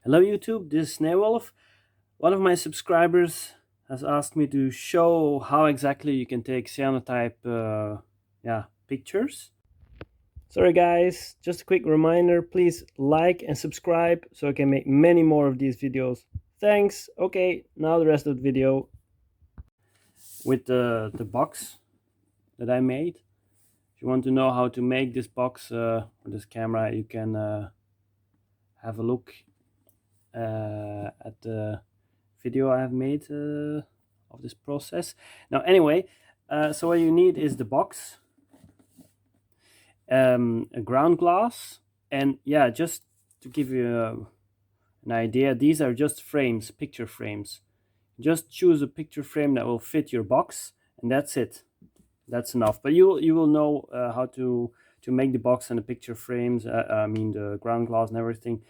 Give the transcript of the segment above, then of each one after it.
Hello YouTube, this is Snailwolf. One of my subscribers has asked me to show how exactly you can take cyanotype pictures. Sorry guys, just a quick reminder, please like and subscribe so I can make many more of these videos. Thanks. Okay, now the rest of the video with the box that I made. If you want to know how to make this box or this camera, you can have a look at the video I have made of this process. Now anyway, so what you need is the box, a ground glass, and yeah, just to give you an idea, these are just frames, picture frames. Just choose a picture frame that will fit your box, and that's it. That's enough. But you will know how to make the box and the picture frames. I mean the ground glass and everything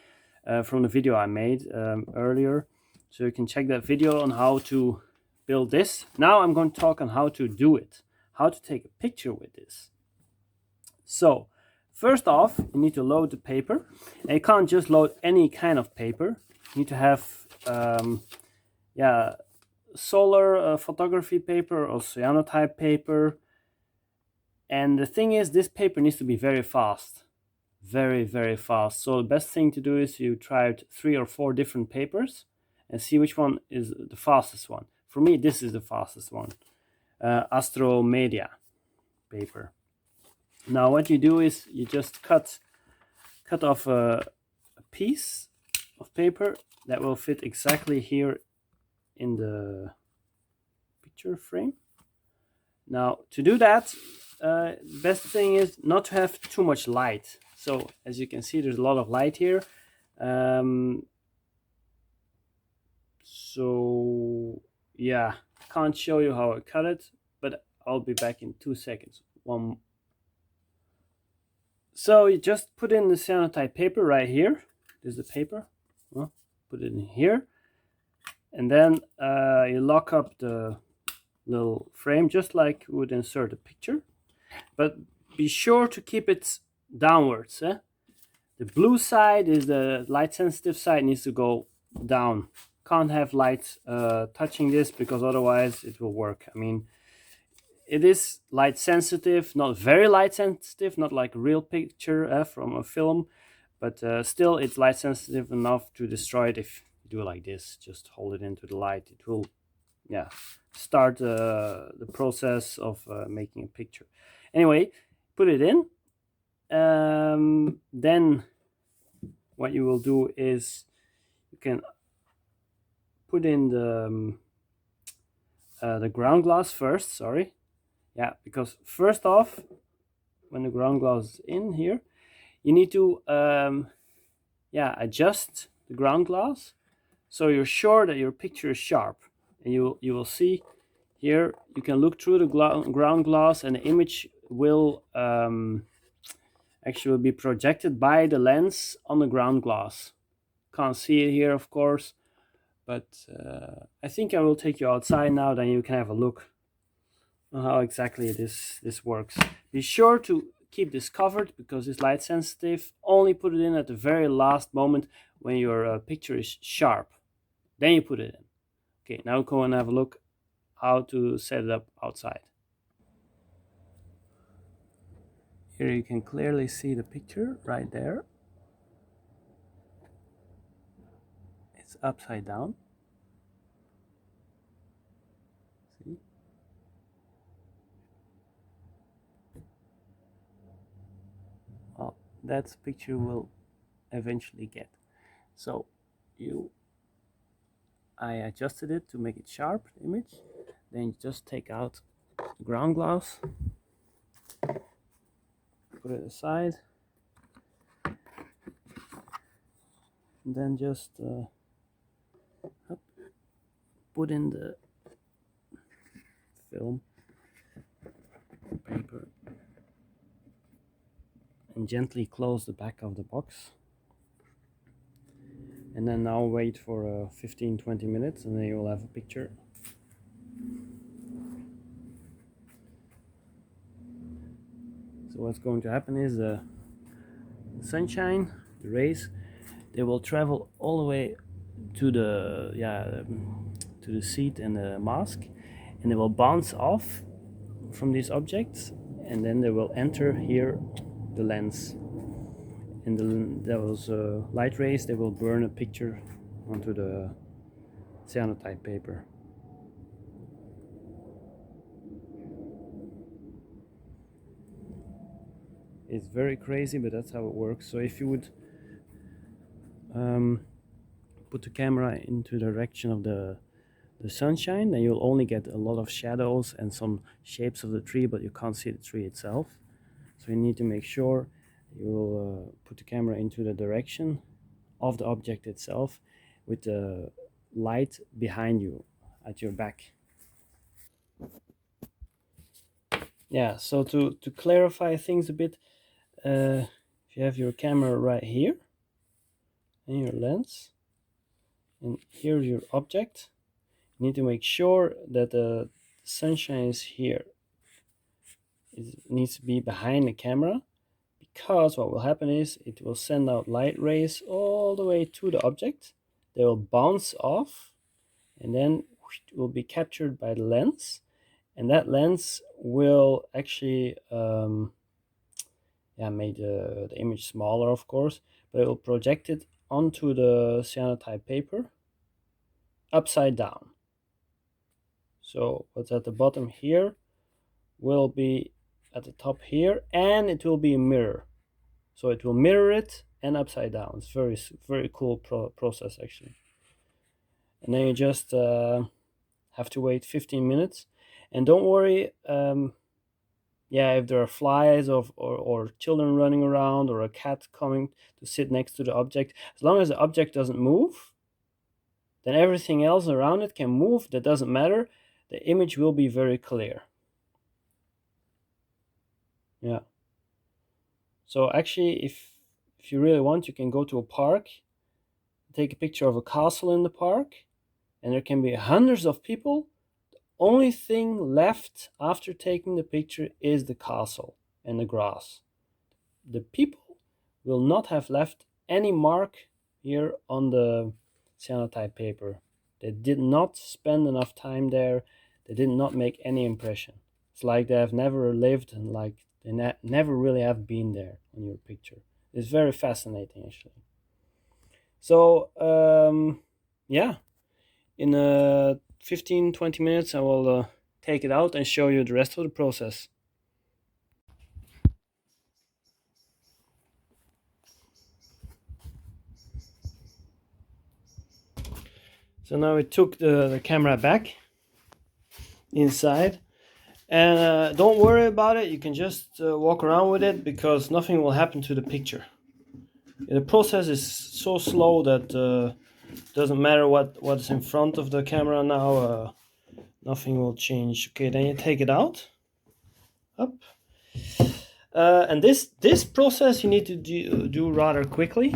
from the video I made earlier. So you can check that video on how to build this. Now I'm going to talk on how to do it, how to take a picture with this. So first off, you need to load the paper. And you can't just load any kind of paper. You need to have solar photography paper or cyanotype paper. And the thing is, this paper needs to be very fast. Very fast. So the best thing to do is you try out 3 or 4 different papers and see which one is the fastest one. For me, this is the fastest one, Astro Media paper. Now what you do is you just cut off a piece of paper that will fit exactly here in the picture frame. Now to do that, best thing is not to have too much light. So as you can see, there's a lot of light here. So yeah, can't show you how I cut it, but I'll be back in 2 seconds. So you just put in the cyanotype paper right here. There's the paper. Well, put it in here, and then you lock up the little frame just like you would insert a picture, but be sure to keep it downwards. The blue side is the light sensitive side, needs to go down. Can't have light touching this because otherwise it will work. I mean, it is light sensitive, not very light sensitive, not like a real picture from a film, but still it's light sensitive enough to destroy it. If you do it like this, just hold it into the light, it will start the process of making a picture. Anyway, put it in. Then what you will do is you can put in the ground glass first. Sorry, because first off, when the ground glass is in here, you need to adjust the ground glass so you're sure that your picture is sharp. And you will see here, you can look through the ground glass and the image will actually be projected by the lens on the ground glass. Can't see it here, of course, but I think I will take you outside now, then you can have a look on how exactly this works. Be sure to keep this covered because it's light sensitive. Only put it in at the very last moment when your picture is sharp. Then you put it in. Okay, now go and have a look how to set it up outside. Here you can clearly see the picture right there. It's upside down. See? Well, that's the picture we'll eventually get. So I adjusted it to make it sharp, the image. Then you just take out the ground glass, put it aside, and then just put in the film paper and gently close the back of the box. And then now wait for 15-20 minutes and then you will have a picture. So what's going to happen is the sunshine, the rays, they will travel all the way to the to the seat and the mask, and they will bounce off from these objects, and then they will enter here the lens, and those light rays, they will burn a picture onto the cyanotype paper. It's very crazy, but that's how it works. So if you would put the camera into the direction of the sunshine, then you'll only get a lot of shadows and some shapes of the tree, but you can't see the tree itself. So you need to make sure you'll put the camera into the direction of the object itself with the light behind you at your back. Yeah, so to clarify things a bit, if you have your camera right here and your lens, and here's your object, you need to make sure that the sunshine is here. It needs to be behind the camera, because what will happen is it will send out light rays all the way to the object. They will bounce off and then will be captured by the lens, and that lens will actually make the image smaller, of course, but it will project it onto the cyanotype paper upside down. So what's at the bottom here will be at the top here, and it will be a mirror. So it will mirror it and upside down. It's very cool process actually. And then you just have to wait 15 minutes. And don't worry, if there are flies or children running around or a cat coming to sit next to the object, as long as the object doesn't move, then everything else around it can move. That doesn't matter. The image will be very clear. Yeah. So actually, if you really want, you can go to a park, take a picture of a castle in the park, and there can be hundreds of people. The only thing left after taking the picture is the castle and the grass. The people will not have left any mark here on the cyanotype paper. They did not spend enough time there. They did not make any impression. It's like they have never lived, and like they never really have been there on your picture. It's very fascinating actually. So in 15-20 minutes I will take it out and show you the rest of the process. So now we took the camera back inside, and don't worry about it. You can just walk around with it, because nothing will happen to the picture. The process is so slow that doesn't matter what's in front of the camera now. Nothing will change. Okay, then you take it out. Up. And this process you need to do rather quickly.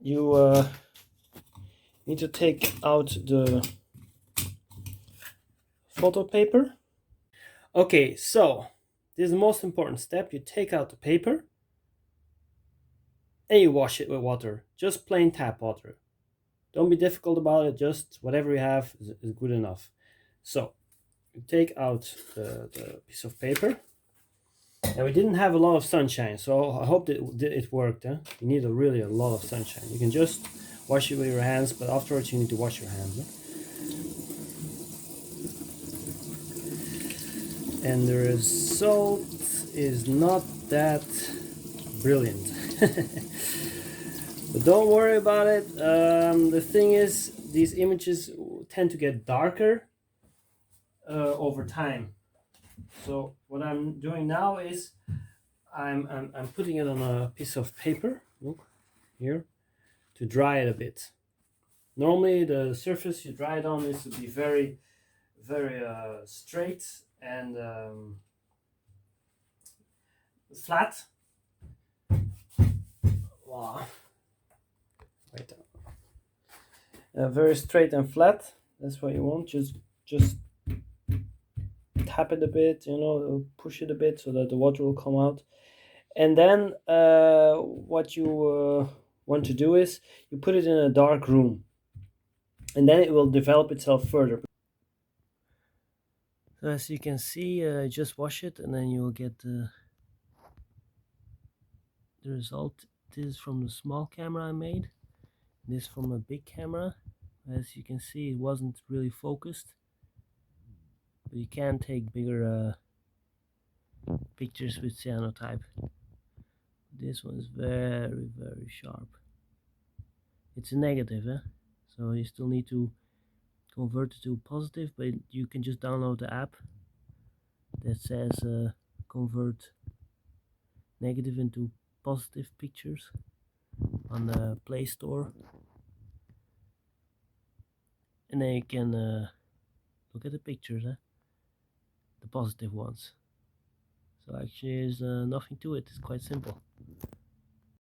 You need to take out the photo paper. Okay, so this is the most important step. You take out the paper and you wash it with water, just plain tap water. Don't be difficult about it, just whatever you have is good enough. So you take out the piece of paper, and we didn't have a lot of sunshine, so I hope that it worked. You need really a lot of sunshine. You can just wash it with your hands, but afterwards you need to wash your hands. And the result is not that brilliant. But don't worry about it. The thing is, these images tend to get darker over time. So what I'm doing now is I'm putting it on a piece of paper, look here, to dry it a bit. Normally the surface you dry it on is to be very straight and flat. Wow. Wait. Very straight and flat. That's what you want. Just tap it a bit, push it a bit so that the water will come out. And then what you want to do is you put it in a dark room, and then it will develop itself further. So as you can see, just wash it and then you'll get the result. This is from the small camera I made, this from a big camera. As you can see, it wasn't really focused, but you can take bigger pictures with cyanotype. This one is very, very sharp. It's a negative, so you still need to convert it to positive, but you can just download the app that says convert negative into positive pictures on the Play Store, and then you can look at the pictures, the positive ones. So actually there's nothing to it, it's quite simple.